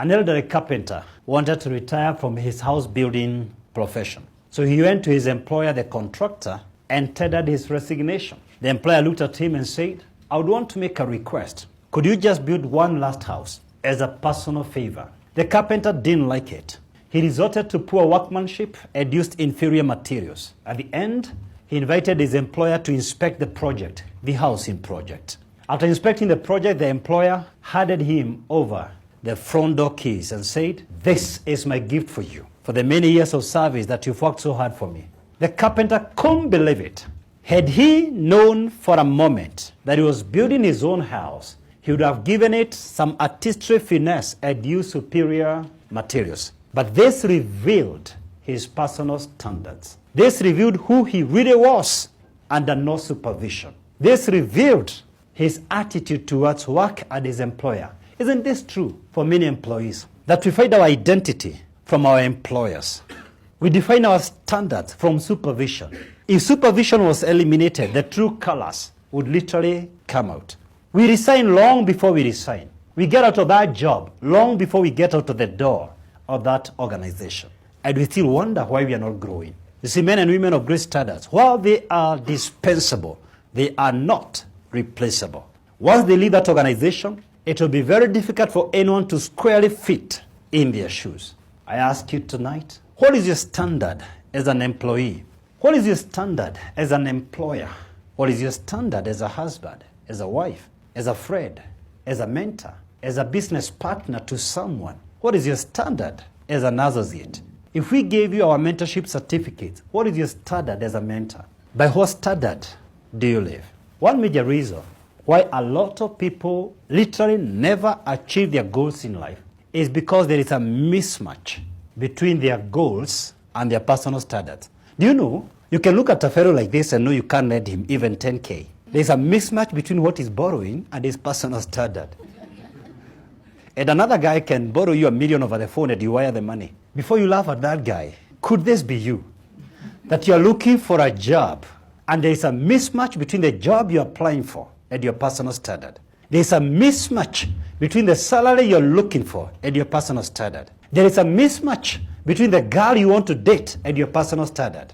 An elderly carpenter wanted to retire from his house building profession. So he went to his employer, the contractor, and tendered his resignation. The employer looked at him and said, I would want to make a request. Could you just build one last house as a personal favor? The carpenter didn't like it. He resorted to poor workmanship and used inferior materials. At the end, he invited his employer to inspect the project, the housing project. After inspecting the project, the employer handed him over the front door keys and said, this is my gift for you, for the many years of service that you've worked so hard for me. The carpenter couldn't believe it. Had he known for a moment that he was building his own house, he would have given it some artistry finesse and used superior materials. But this revealed his personal standards. This revealed who he really was under no supervision. This revealed his attitude towards work and his employer. Isn't this true for many employees? That we find our identity from our employers. We define our standards from supervision. If supervision was eliminated, the true colors would literally come out. We resign long before we resign. We get out of that job long before we get out of the door of that organization. And we still wonder why we are not growing. You see, men and women of great standards, while they are dispensable, they are not replaceable. Once they leave that organization, it will be very difficult for anyone to squarely fit in their shoes. I ask you tonight, what is your standard as an employee? What is your standard as an employer? What is your standard as a husband, as a wife, as a friend, as a mentor, as a business partner to someone? What is your standard as an associate? If we gave you our mentorship certificate, what is your standard as a mentor? By what standard do you live? One major reason why a lot of people literally never achieve their goals in life is because there is a mismatch between their goals and their personal standards. Do you know, you can look at a fellow like this and know you can't lend him even 10K. There's a mismatch between what he's borrowing and his personal standard. And another guy can borrow you $1 million over the phone and you wire the money. Before you laugh at that guy, could this be you? That you're looking for a job and there is a mismatch between the job you're applying for and your personal standard. There is a mismatch between the salary you're looking for and your personal standard. There is a mismatch between the girl you want to date and your personal standard.